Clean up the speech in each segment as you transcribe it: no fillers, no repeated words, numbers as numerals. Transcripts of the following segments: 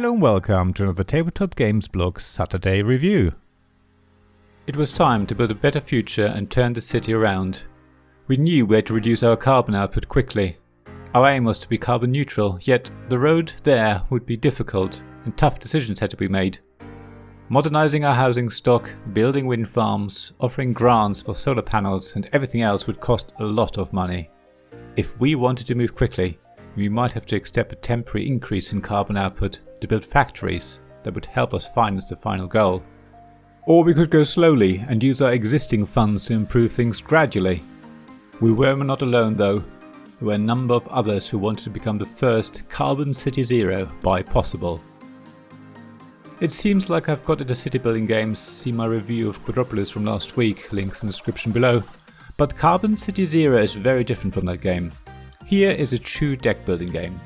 Hello and welcome to another Tabletop Games Blog Saturday review. It was time to build a better future and turn the city around. We knew we had to reduce our carbon output quickly. Our aim was to be carbon neutral, yet the road there would be difficult and tough decisions had to be made. Modernizing our housing stock, building wind farms, offering grants for solar panels and everything else would cost a lot of money. If we wanted to move quickly, we might have to accept a temporary increase in carbon output to build factories that would help us finance the final goal. Or we could go slowly and use our existing funds to improve things gradually. We were not alone though. There were a number of others who wanted to become the first Carbon City Zero by possible. It seems like I've got into city building games, see my review of Quadropolis from last week, links in the description below, but Carbon City Zero is very different from that game. Here is a true deck building game.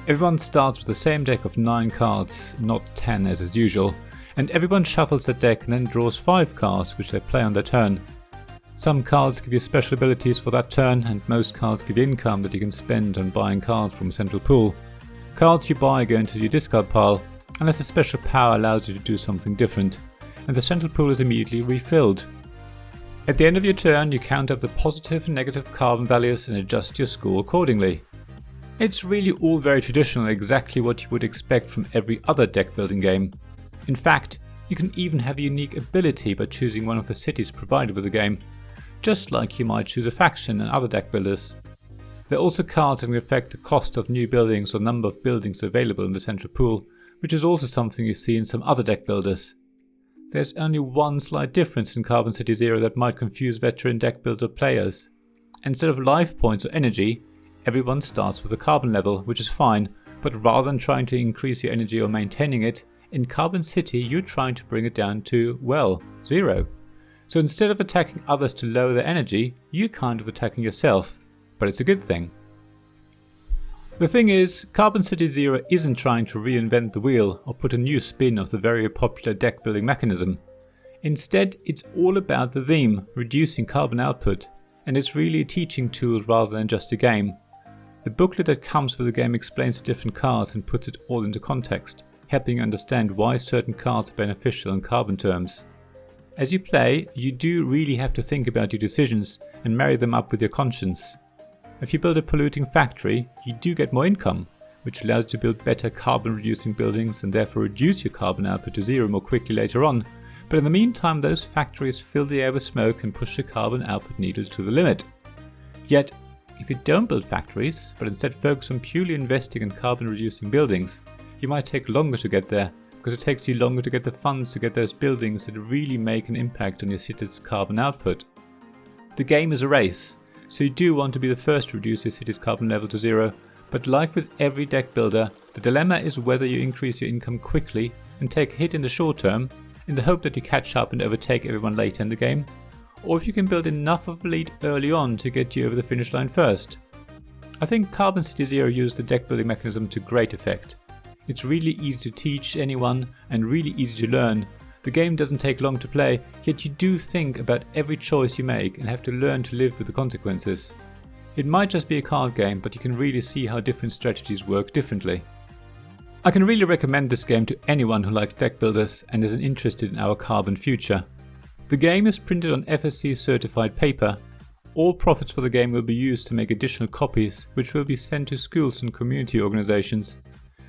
Everyone starts with the same deck of 9 cards, not 10 as is usual, and everyone shuffles the deck and then draws 5 cards which they play on their turn. Some cards give you special abilities for that turn, and most cards give you income that you can spend on buying cards from a central pool. Cards you buy go into your discard pile, unless a special power allows you to do something different, and the central pool is immediately refilled. At the end of your turn, you count up the positive and negative carbon values and adjust your score accordingly. It's really all very traditional, exactly what you would expect from every other deck building game. In fact, you can even have a unique ability by choosing one of the cities provided with the game, just like you might choose a faction in other deck builders. There are also cards that can affect the cost of new buildings or number of buildings available in the central pool, which is also something you see in some other deck builders. There's only one slight difference in Carbon City Zero that might confuse veteran deck builder players. Instead of life points or energy, everyone starts with a carbon level, which is fine, but rather than trying to increase your energy or maintaining it, in Carbon City you're trying to bring it down to, well, 0. So instead of attacking others to lower their energy, you're kind of attacking yourself, but it's a good thing. The thing is, Carbon City Zero isn't trying to reinvent the wheel or put a new spin of the very popular deck building mechanism. Instead, it's all about the theme, reducing carbon output, and it's really a teaching tool rather than just a game. The booklet that comes with the game explains the different cards and puts it all into context, helping you understand why certain cards are beneficial in carbon terms. As you play, you do really have to think about your decisions and marry them up with your conscience. If you build a polluting factory, you do get more income, which allows you to build better carbon reducing buildings and therefore reduce your carbon output to 0 more quickly later on. But in the meantime, those factories fill the air with smoke and push the carbon output needle to the limit. Yet, if you don't build factories, but instead focus on purely investing in carbon reducing buildings, you might take longer to get there, because it takes you longer to get the funds to get those buildings that really make an impact on your city's carbon output. The game is a race. So you do want to be the first to reduce your city's carbon level to 0, but like with every deck builder, the dilemma is whether you increase your income quickly and take a hit in the short term, in the hope that you catch up and overtake everyone later in the game, or if you can build enough of a lead early on to get you over the finish line first. I think Carbon City Zero used the deck building mechanism to great effect. It's really easy to teach anyone and really easy to learn. The game doesn't take long to play, yet you do think about every choice you make and have to learn to live with the consequences. It might just be a card game, but you can really see how different strategies work differently. I can really recommend this game to anyone who likes deck builders and is interested in our carbon future. The game is printed on FSC certified paper. All profits for the game will be used to make additional copies, which will be sent to schools and community organizations.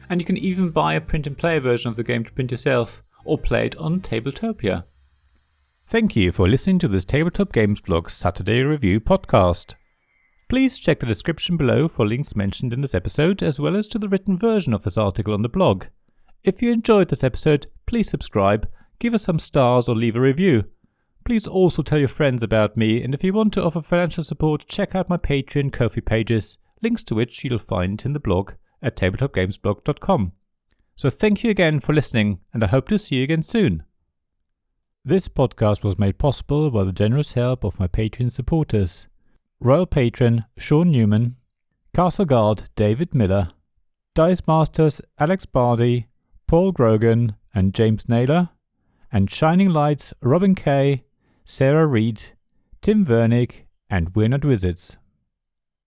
And you can even buy a print and play version of the game to print yourself, or play it on Tabletopia. Thank you for listening to this Tabletop Games Blog Saturday Review podcast. Please check the description below for links mentioned in this episode, as well as to the written version of this article on the blog. If you enjoyed this episode, please subscribe, give us some stars or leave a review. Please also tell your friends about me, and if you want to offer financial support, check out my Patreon and Ko-fi pages, links to which you'll find in the blog at tabletopgamesblog.com. So thank you again for listening, and I hope to see you again soon. This podcast was made possible by the generous help of my Patreon supporters: Royal Patron Sean Newman, Castle Guard David Miller, Dice Masters Alex Bardi, Paul Grogan and James Naylor, and Shining Lights Robin Kay, Sarah Reed, Tim Vernick, and We're Not Wizards.